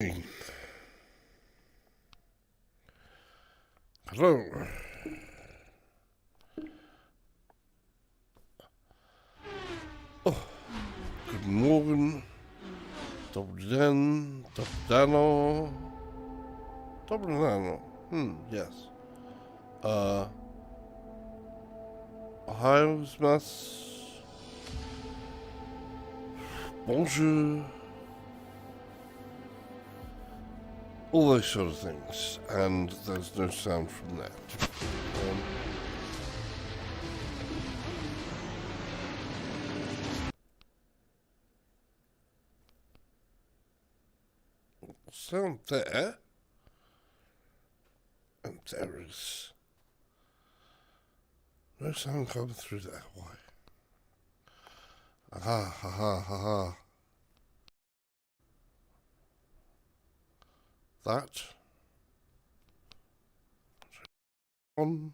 Hello. Oh, guten Morgen. Dobry den. Dobry rano. Yes. Ohio mas. Bonjour. All those sort of things. And there's no sound from that. Sound there. And there is no sound coming through there. Why? Aha, ha ha ha ha. That. On.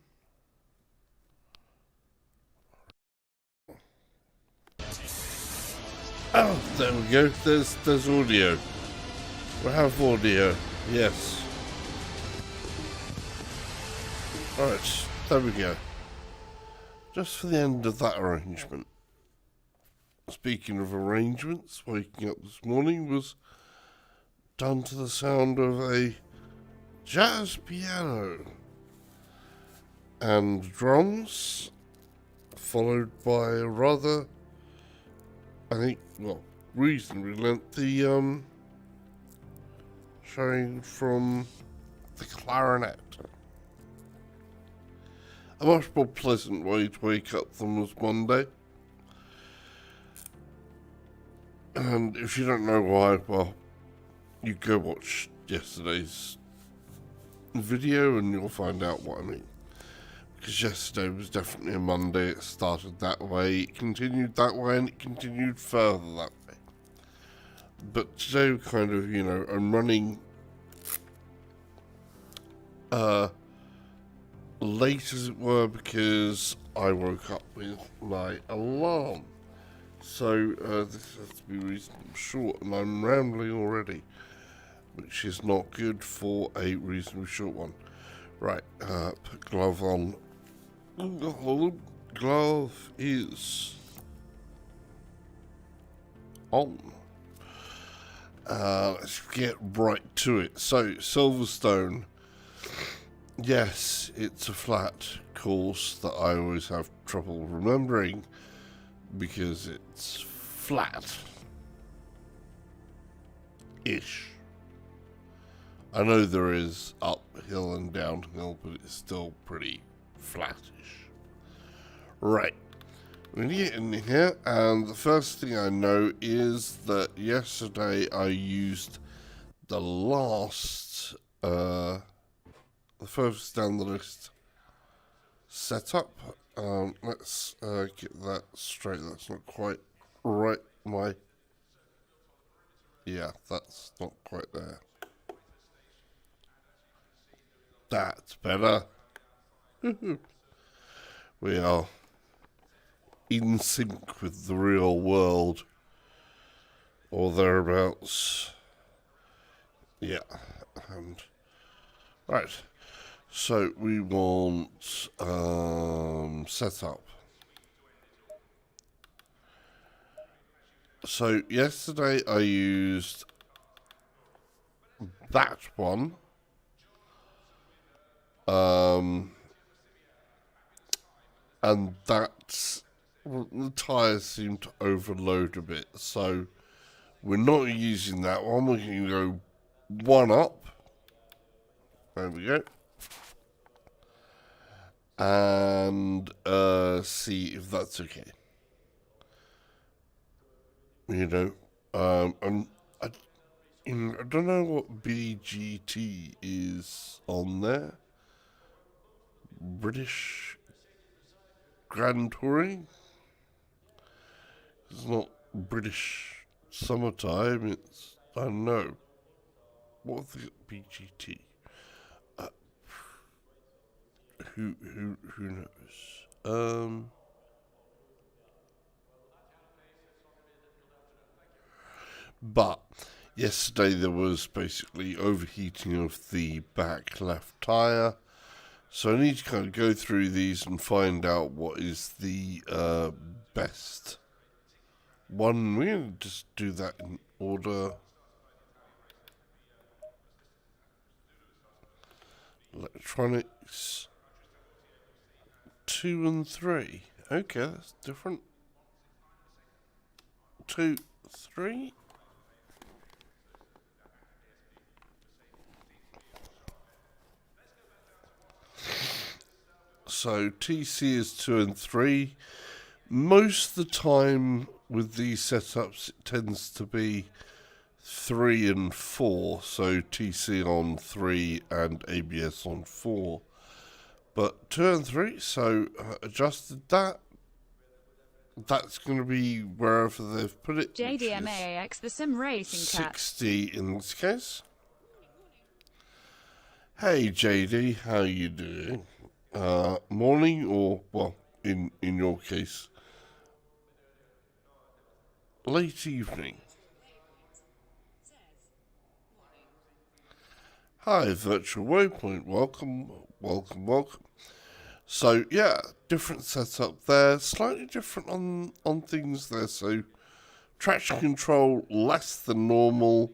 Oh, there we go. There's audio. We have audio. Yes. Alright, there we go. Just for the end of that arrangement. Speaking of arrangements, waking up this morning was done to the sound of a jazz piano and drums, followed by a rather, I think, well, reasonably lengthy showing from the clarinet. A much more pleasant way to wake up than was Monday. And if you don't know why, well, you go watch yesterday's video and you'll find out what I mean. Because yesterday was definitely a Monday. It started that way, it continued that way, and it continued further that way. But today, kind of, you know, I'm running late, as it were, because I woke up with my alarm. So this has to be reasonably short, and I'm rambling already, which is not good for a reasonably short one. Right, put glove on. Glove is on. Let's get right to it. So, Silverstone. Yes, it's a flat course that I always have trouble remembering because it's flat-ish. I know there is uphill and downhill, but it's still pretty flattish. Right. We're going to get in here, and the first thing I know is that yesterday I used the last, the first down the list setup. Let's get that straight. That's not quite right. Yeah, that's not quite there. That's better. We are in sync with the real world, or thereabouts. Yeah, and right. So we want setup. So yesterday I used that one. And that's, well, the tyres seem to overload a bit, so we're not using that one. We can go one up. There we go. And see if that's okay. You know, and I don't know what BGT is on there. British Grand Touring. It's not British summertime. It's, I don't know. What's the BGT? Who knows? But Yesterday there was basically overheating of the back left tyre. So I need to kind of go through these and find out what is the best one. We're going to just do that in order. Electronics 2 and 3. Okay, that's different. 2, 3. So TC is 2 and 3. Most of the time with these setups it tends to be 3 and 4. So TC on 3 and ABS on 4. But 2 and 3, so adjusted that. That's going to be wherever they've put it. JDMAAX, the sim racing cat. 60 in this case. Hey JD, how you doing? Morning, or, well, in your case, late evening. Hi, Virtual Waypoint, welcome. So, yeah, different setup there, slightly different on things there. So, traction control less than normal,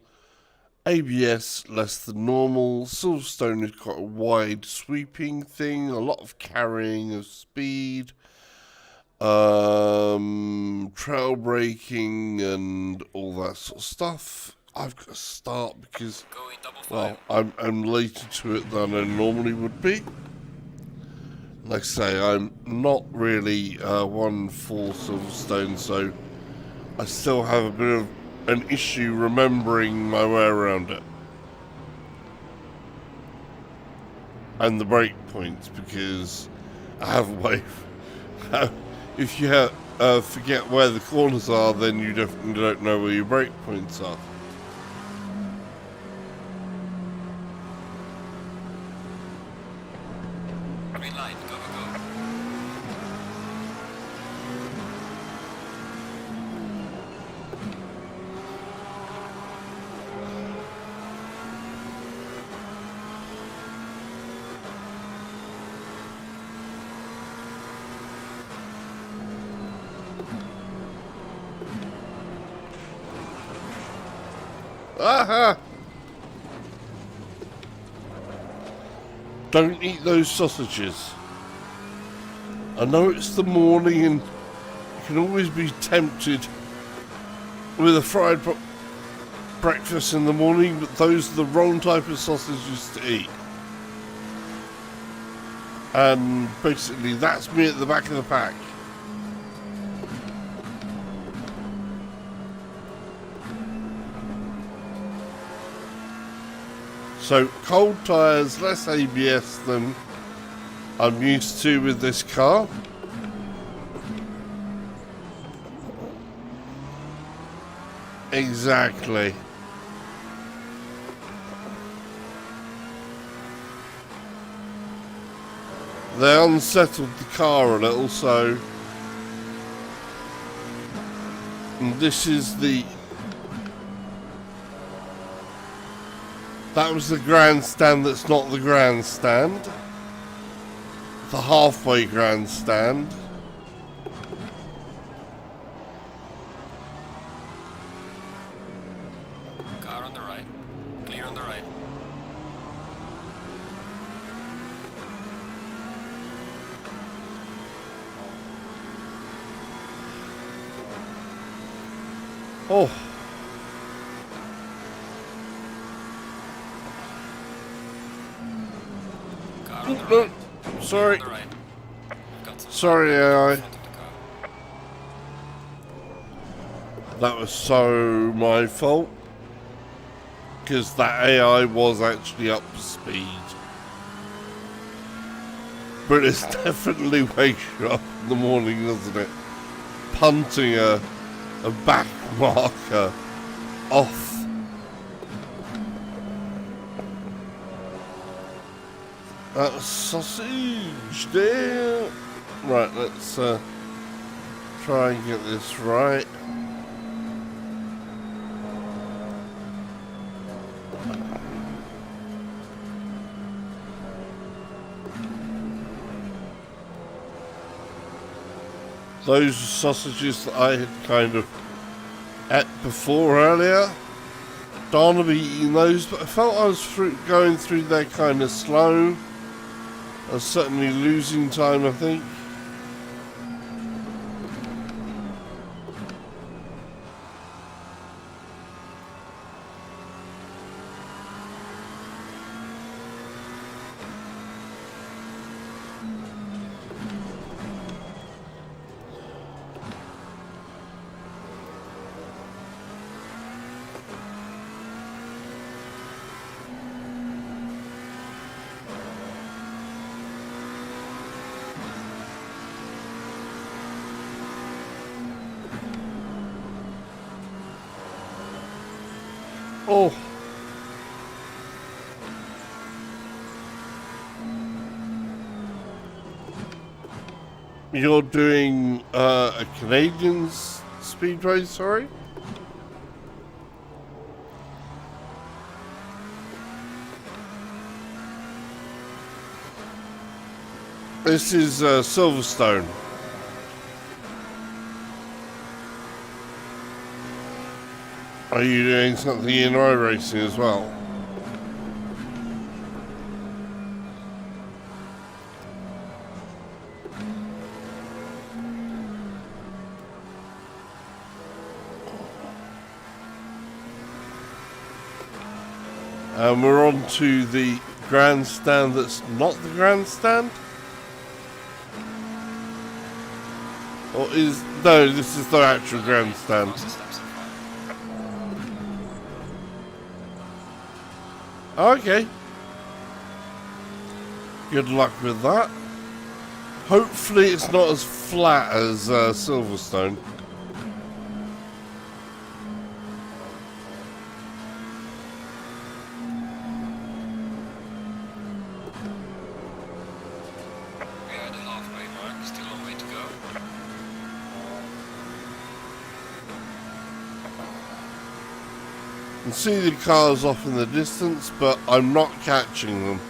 ABS less than normal. Silverstone has got a wide sweeping thing, a lot of carrying of speed, trail braking and all that sort of stuff. I've got to start because, well, I'm later to it than I normally would be. Like I say, I'm not really one for Silverstone, so I still have a bit of an issue remembering my way around it. And the brake points, because I have a way. If you forget where the corners are, then you definitely don't know where your brake points are. Green light, go, go, go. Aha! Don't eat those sausages. I know it's the morning and you can always be tempted with a fried breakfast in the morning, but those are the wrong type of sausages to eat. And basically that's me at the back of the pack. So cold tyres, less ABS than I'm used to with this car. Exactly. They unsettled the car a little, so and this is the that was the grandstand that's not the grandstand. The halfway grandstand. Car on the right. Clear on the right. Oh. Car on the No, right. sorry. Clear on the right. Got some Sorry, in AI. front of the car. That was so my fault. Because that AI was actually up to speed. But it's definitely wakes you up in the morning, doesn't it? Punting a back marker off. That's sausage there. Right, let's try and get this right. those sausages that I had kind of ate before earlier. Don't want to be eating those, but I felt I was going through there kind of slow. I was certainly losing time, I think. Oh. You're doing a Canadian speedway, sorry? This is Silverstone. Are you doing something in iRacing as well? And we're on to the grandstand that's not the grandstand? Or is... No, this is the actual grandstand. Okay. Good luck with that. Hopefully it's not as flat as Silverstone. We are at the halfway mark, still a long way to go. You can see the cars off in the distance, but I'm not catching them.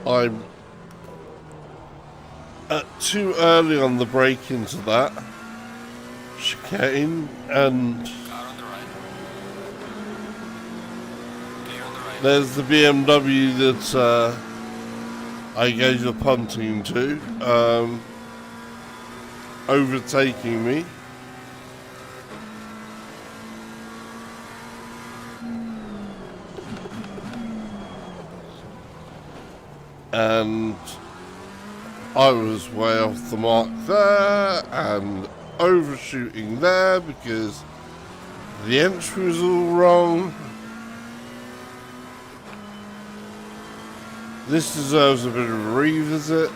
I'm too early on the break into that chicane, and Car on the right. Clear on the right. there's the BMW that I gave the punting to, overtaking me. And I was way off the mark there and overshooting there because the entry was all wrong. This deserves a bit of a revisit.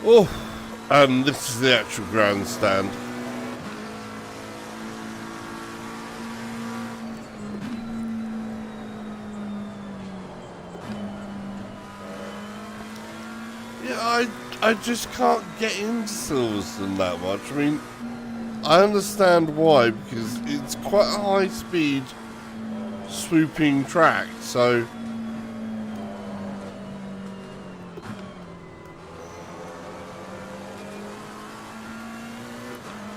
Oh, and this is the actual grandstand. Yeah, I just can't get into Silverstone that much. I mean, I understand why, because it's quite a high speed swooping track, so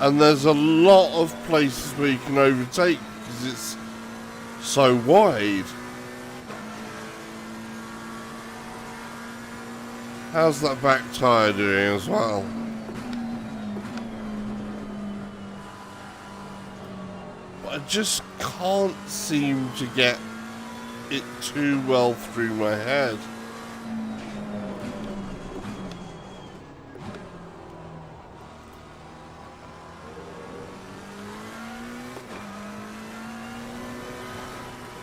and there's a lot of places where you can overtake because it's so wide. How's that back tyre doing as well? But I just can't seem to get it too well through my head.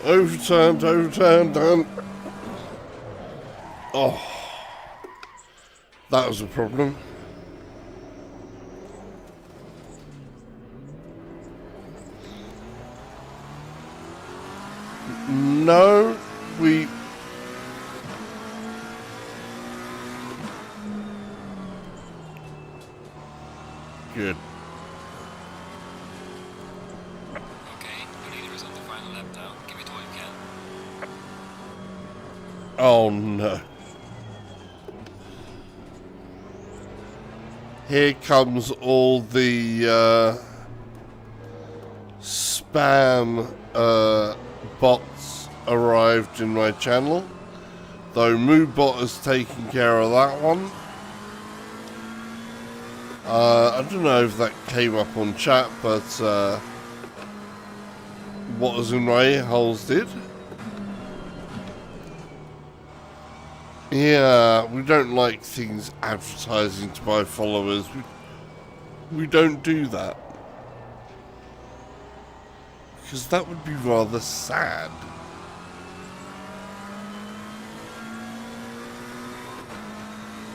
Overturned, done. Oh, that was a problem. No, we... Good. Okay, the leader is on the final lap now. Give it all you can. Oh no. Here comes all the spam bots arrived in my channel. Though Moobot has taken care of that one. I don't know if that came up on chat, but what was in my ear holes did. Yeah, we don't like things advertising to buy followers. We don't do that. Because that would be rather sad.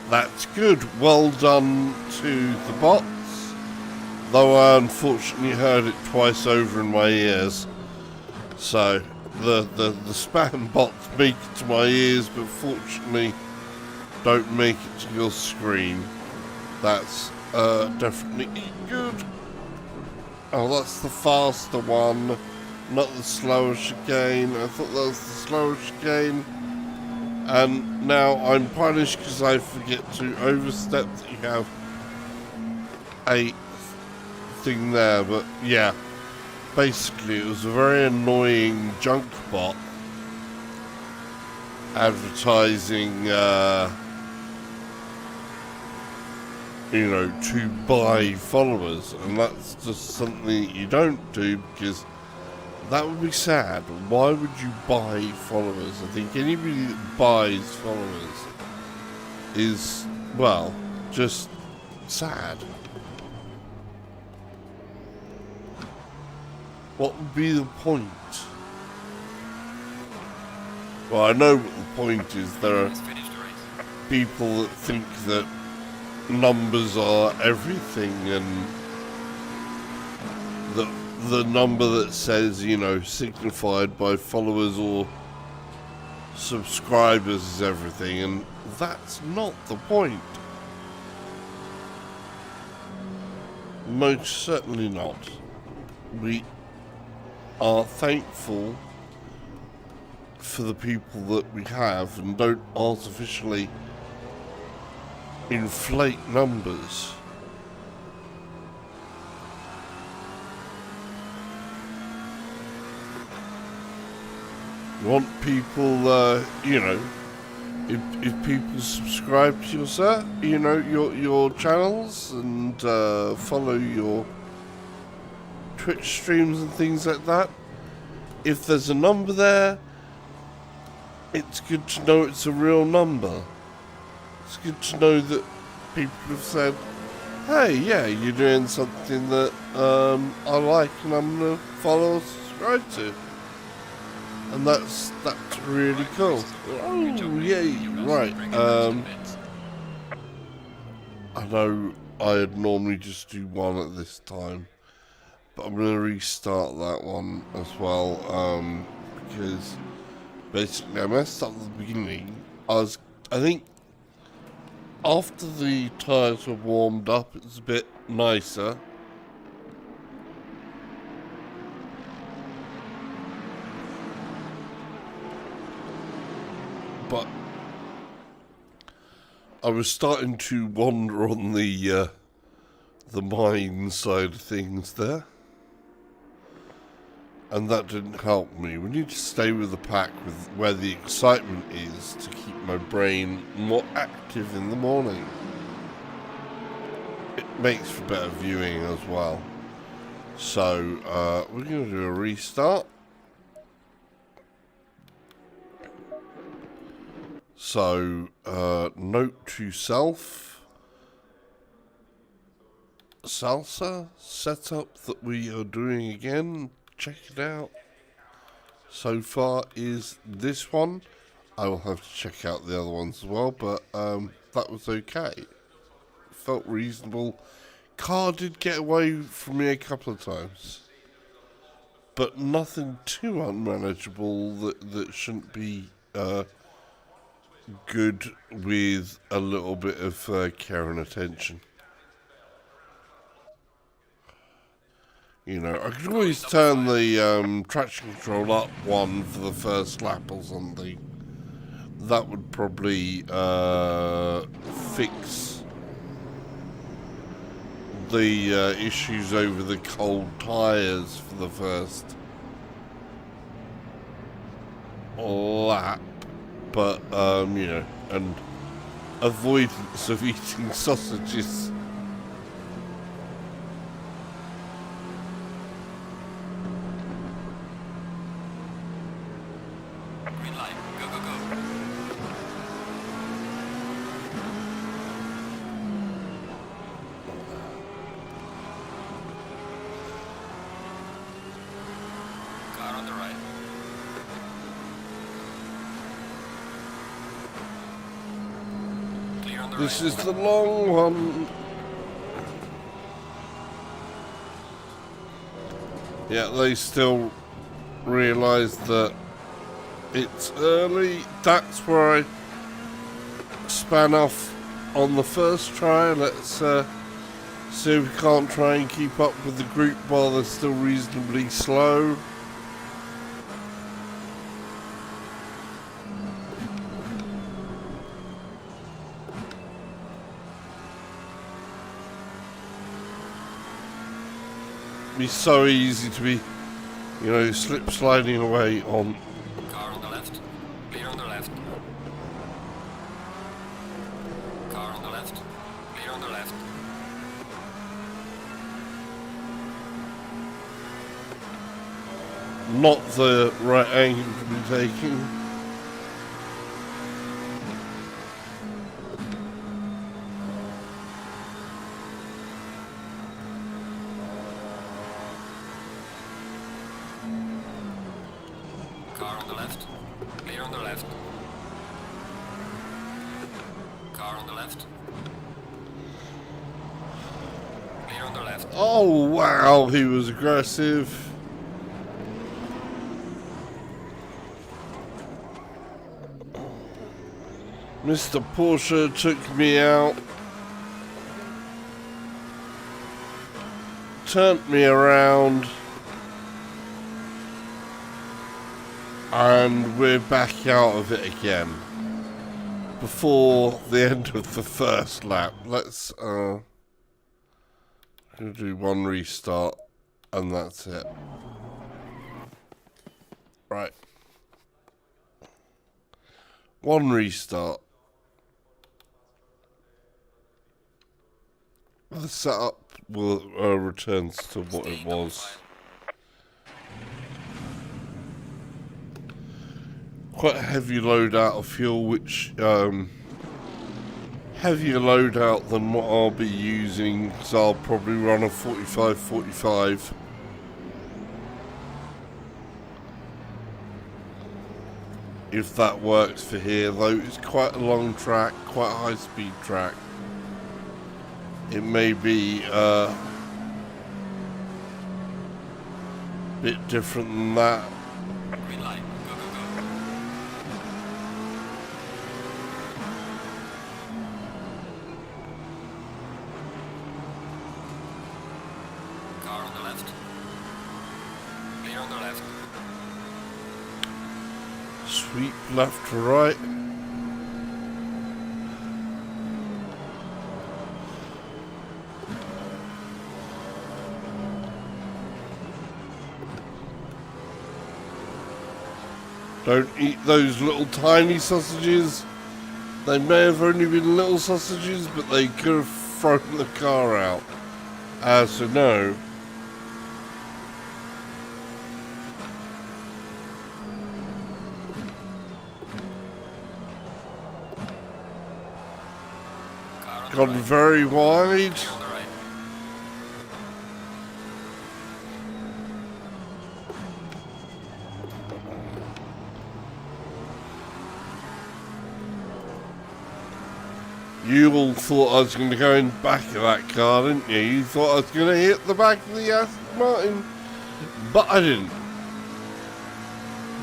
That's good. Well done to the bots. Though I unfortunately heard it twice over in my ears. So, the spam bots make it to my ears, but fortunately don't make it to your screen. That's definitely good. Oh, that's the faster one, not the slower chicane. I thought that was the slower chicane. And now I'm punished because I forget to overstep that you have a thing there. But yeah, basically it was a very annoying junk bot advertising, you know, to buy followers. And that's just something you don't do because that would be sad. Why would you buy followers? I think anybody that buys followers is, well, just sad. What would be the point? Well, I know what the point is. There are people that think that numbers are everything, and the number that says, you know, signified by followers or subscribers is everything, and that's not the point. Most certainly not. We are thankful for the people that we have and don't artificially inflate numbers. You want people, you know, if people subscribe to your, you know, your channels and follow your Twitch streams and things like that, if there's a number there, it's good to know it's a real number. It's good to know that people have said, hey, yeah, you're doing something that I like and I'm going to follow or subscribe to. And that's really cool. Oh, yay, right. I know I'd normally just do one at this time, but I'm going to restart that one as well, because basically I messed up at the beginning. I think after the tyres were warmed up, it's a bit nicer. But I was starting to wander on the mine side of things there, and that didn't help me. We need to stay with the pack, with where the excitement is, to keep my brain more active in the morning. It makes for better viewing as well. So we're going to do a restart. So, note to self, salsa setup that we are doing again. Check it out. so far is this one. I will have to check out the other ones as well, but that was okay. Felt reasonable. Car did get away from me a couple of times, but nothing too unmanageable that shouldn't be good with a little bit of care and attention. You know, I could always turn the traction control up one for the first lap or something. That would probably fix the issues over the cold tyres for the first lap. But, you know, and avoidance of eating sausages. Green light. Go, go, go. Car on the right. Clear on the This right. is the long one. Yeah, they still realise that it's early. That's where I span off on the first try. Let's see if we can't try and keep up with the group while they're still reasonably slow. Be so easy to be, you know, slip sliding away on. Car on the left. Clear on the left. Car on the left. Clear on the left. Not the right angle to be taking. Car on the left. Clear on the left. Car on the left. Clear on the left. Oh wow, he was aggressive. Mr. Porsche took me out. Turned me around. And we're back out of it again. Before the end of the first lap. Let's do one restart and that's it. Right. One restart. The setup will returns to what it was. Quite a heavy load out of fuel, which heavier load out than what I'll be using, so I'll probably run a 45-45. If that works for here, though it's quite a long track, quite a high speed track. It may be a bit different than that. Green light. Go, go, go. Car on the left. Clear on the left. Sweep left to right. Don't eat those little tiny sausages. They may have only been little sausages, but they could have thrown the car out. So no. Car on the Gone right. very wide. Clear on the right. You all thought I was going to go in the back of that car, didn't you? You thought I was going to hit the back of the Aston Martin, but I didn't.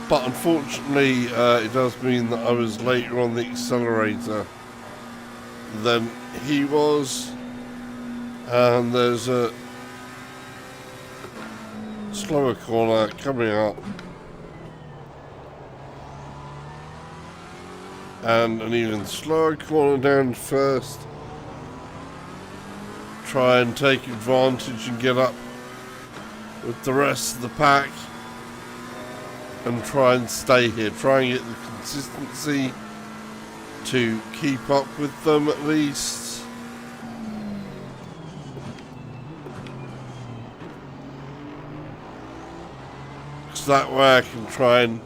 But unfortunately, it does mean that I was later on the accelerator than he was. And there's a slower corner coming up. And an even slower corner down first. Try and take advantage and get up with the rest of the pack. And try and stay here. Try and get the consistency to keep up with them at least. Because that way I can try and,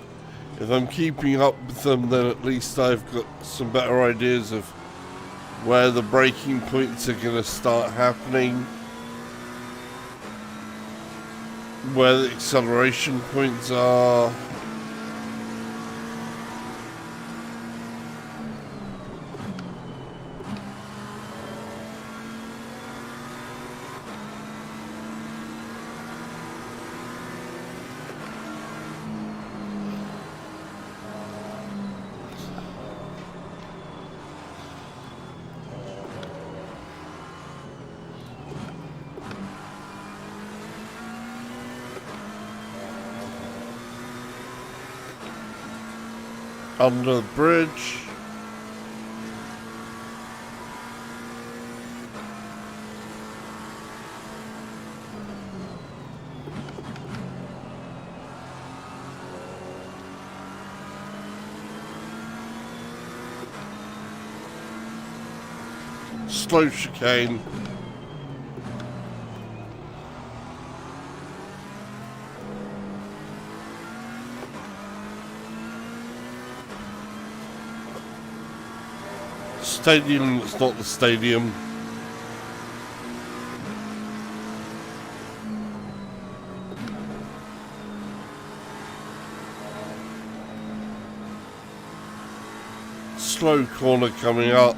if I'm keeping up with them, then at least I've got some better ideas of where the braking points are going to start happening, where the acceleration points are. Under the bridge. Slow chicane. Stadium, it's not the stadium. Slow corner coming up.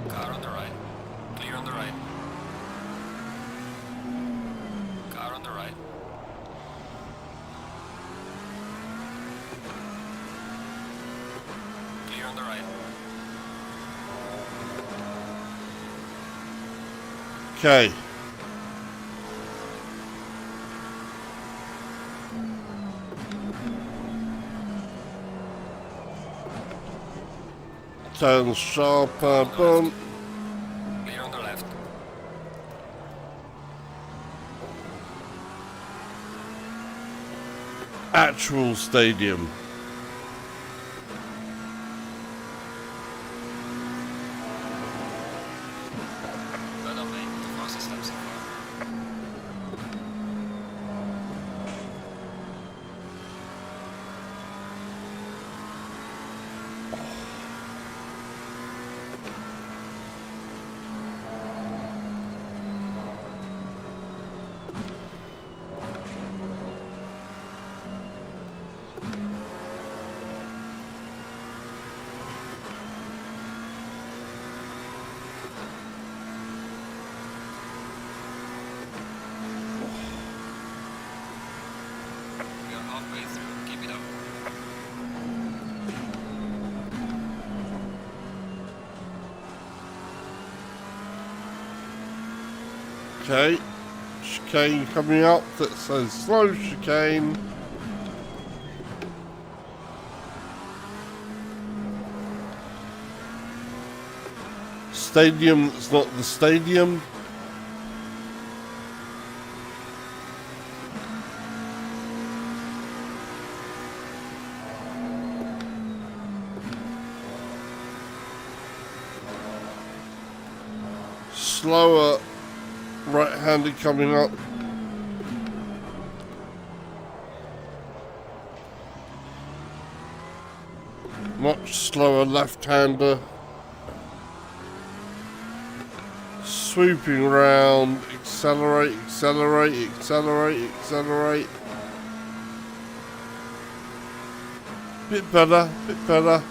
Car on the right. Clear on the right. Car on the right. Clear on the right. Okay. Turn sharper, bump. Clear on the left. Actual stadium. Well done, mate. The fastest lap so far. We are halfway through. Keep it up. Okay. Chicane coming up that says slow chicane. Stadium that's not the stadium. Slower right-handed coming up. Much slower left-hander. Swooping around, accelerate, accelerate, accelerate, accelerate. Bit better, bit better.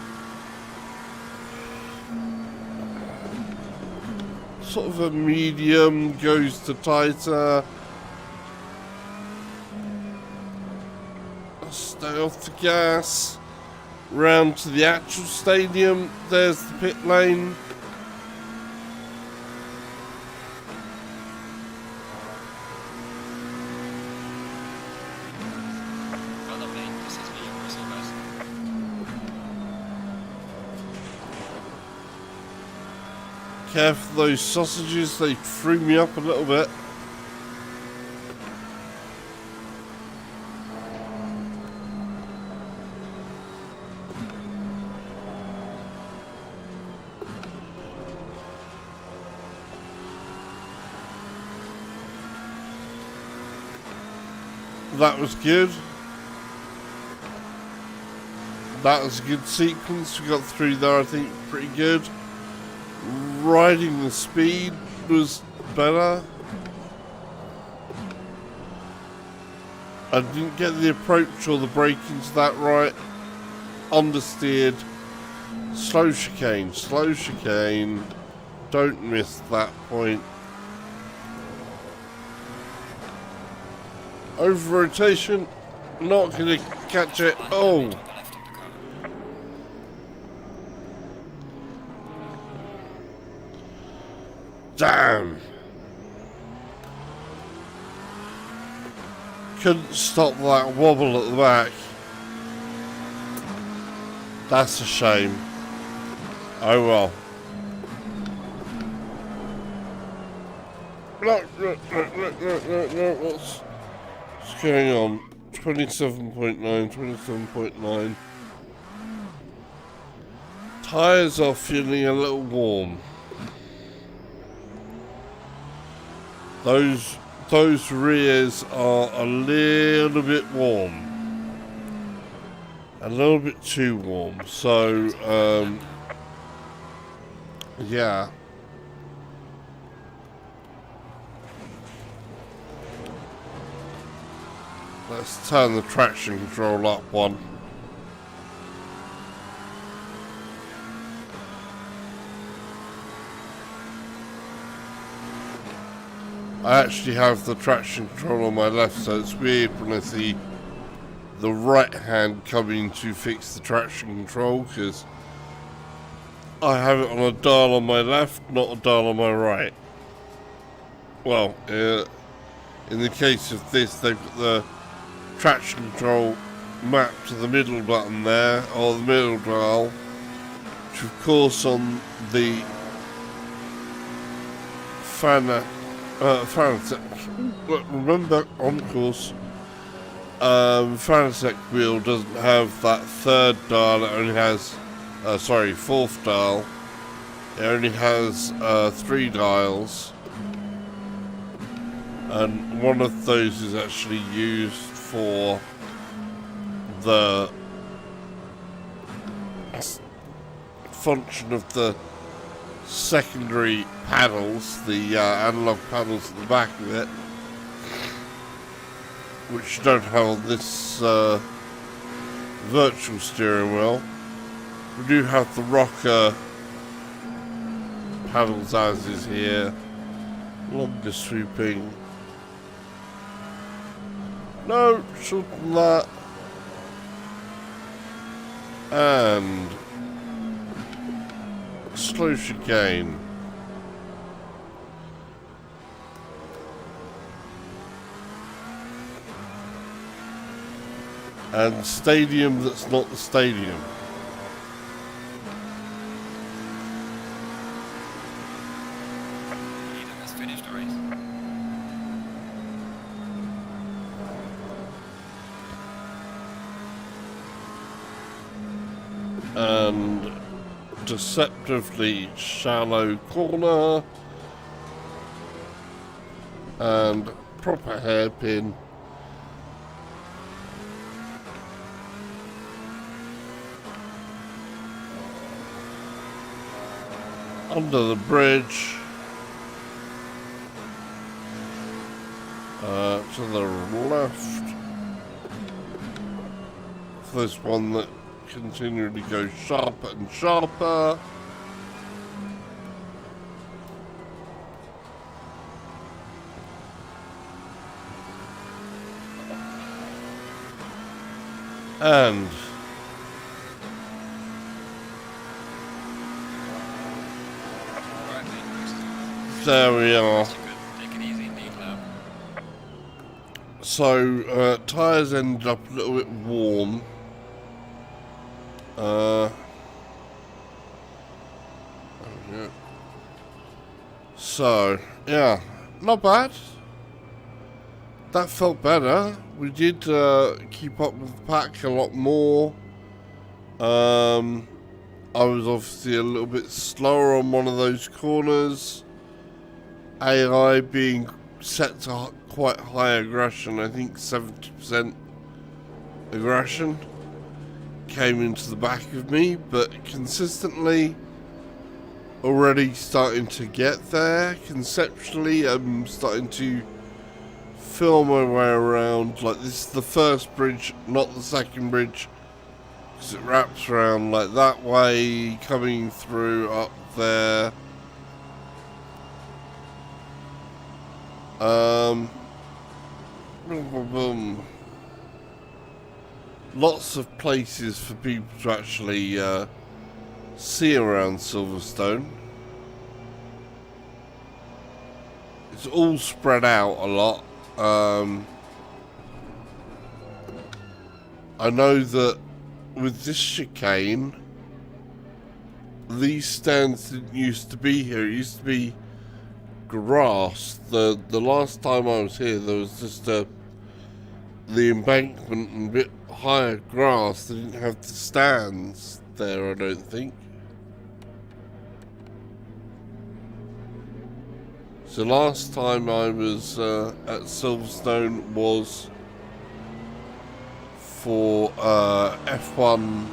sort of a medium, goes to tighter. Stay off the gas. Round to the actual stadium. There's the pit lane. Well done, mate. This is me, your personal best. Careful those sausages, they threw me up a little bit. That was good. That was a good sequence. We got through there, I think, pretty good. Riding the speed was better. I didn't get the approach or the braking to that right. Understeered. Slow chicane, slow chicane. Don't miss that point. Over rotation, not gonna catch it. Oh, damn! Couldn't stop that wobble at the back. That's a shame. Oh well. No, what's going on? 27.9, 27.9. Tyres are feeling a little warm. Those rears are a little bit warm. A little bit too warm. So, yeah. Let's turn the traction control up one. I actually have the traction control on my left, so it's weird when I see the right hand coming to fix the traction control, because I have it on a dial on my left, not a dial on my right. Well, in the case of this, they've got the traction control mapped to the middle button there, or the middle dial, which of course on the Fanatec, remember on course, Fanatec wheel doesn't have that third dial, it only has, fourth dial, it only has 3 dials, and one of those is actually used for the function of the secondary paddles, the analog paddles at the back of it, which you don't have on this virtual steering wheel. We do have the rocker paddles as is here, longer sweeping. No, shorter than that. And slow chicane. And stadium that's not the stadium. Leader has finished the race. And deceptively shallow corner. And proper hairpin. Under the bridge. To the left. This one that continually goes sharper and sharper. And Alright, mate. there we are. You could take it easy indeed, lad. So, tyres ended up a little bit warm. Oh, yeah. So, yeah, not bad. That felt better. We did keep up with the pack a lot more. I was obviously a little bit slower on one of those corners. AI being set to quite high aggression, I think 70% aggression, came into the back of me, but consistently already starting to get there. Conceptually, I'm starting to feel my way around. Like, this is the first bridge, not the second bridge, because it wraps around like that way, coming through up there. Lots of places for people to actually see around Silverstone. It's all spread out a lot. I know that with this chicane, these stands didn't used to be here. It used to be grass. The last time I was here, there was just the embankment and a bit higher grass. They didn't have the stands there, I don't think. So last time I was at Silverstone was for F1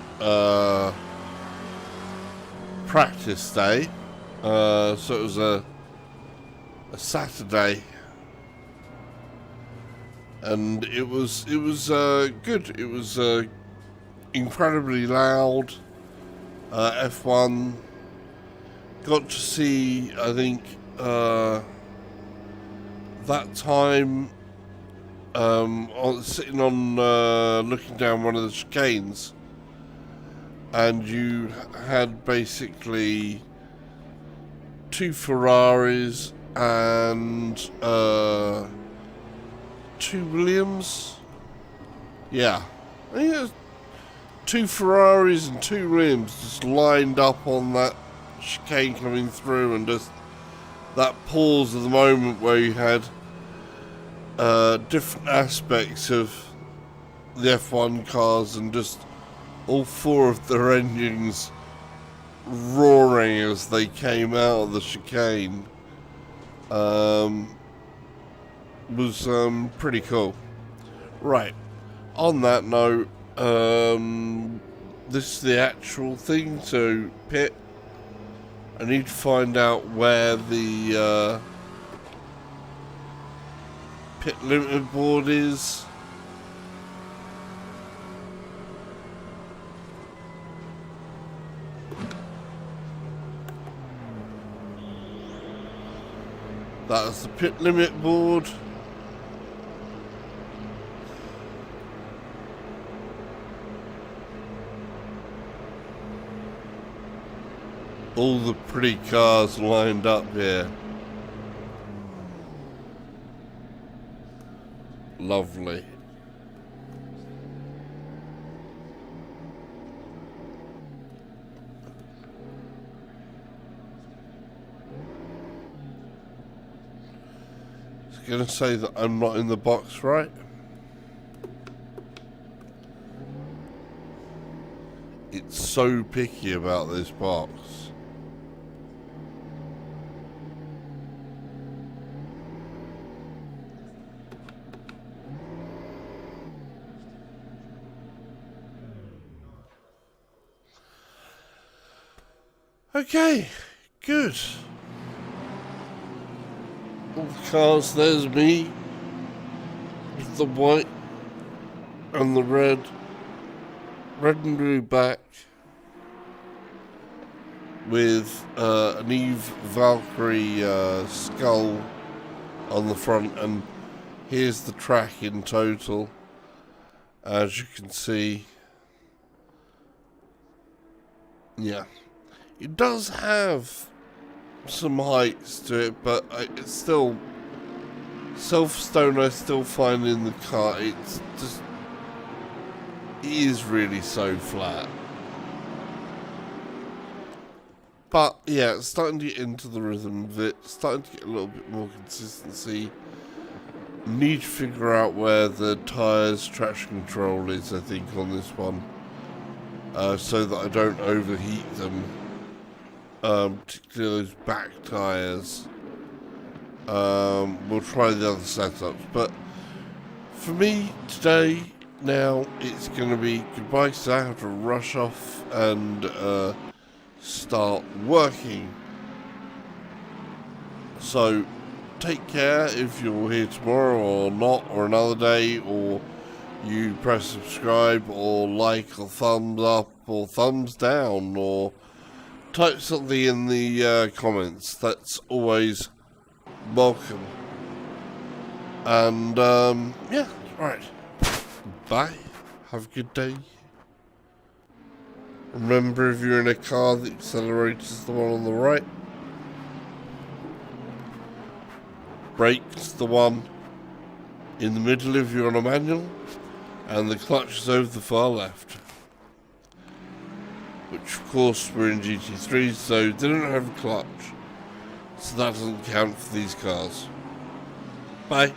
practice day. So it was a Saturday, and it was good. It was incredibly loud. F1 got to see, I think, that time sitting on looking down one of the chicanes, and you had basically two Ferraris and two Williams. Yeah, I think it was two Ferraris and two Williams just lined up on that chicane coming through, and just that pause of the moment where you had different aspects of the F1 cars, and just all four of their engines roaring as they came out of the chicane, was pretty cool. Right, on that note, this is the actual thing to pit. I need to find out where the pit limit board is. That's the pit limit board. All the pretty cars lined up here. Lovely. It's gonna say that I'm not in the box, right? It's so picky about this box. Okay, good. All the cars, there's me with the white and the red and blue back, with an Eve Valkyrie skull on the front, and here's the track in total, as you can see. Yeah. It does have some heights to it, but it's still... Silverstone I still find in the car, it's just... It is really so flat. But, yeah, it's starting to get into the rhythm of it, starting to get a little bit more consistency. Need to figure out where the tyres traction control is, I think, on this one. So that I don't overheat them. Particularly those back tyres. We'll try the other setups. But for me, today, now, it's going to be goodbye, because I have to rush off and start working. So, take care if you're here tomorrow or not, or another day, or you press subscribe, or like, or thumbs up, or thumbs down, or type something in the comments. That's always welcome. And, yeah, right. Bye. Have a good day. Remember, if you're in a car, the accelerator's the one on the right. Brake's the one in the middle if you're on a manual. And the clutch is over the far left. Which, of course, we're in GT3, so they don't have a clutch. So that doesn't count for these cars. Bye.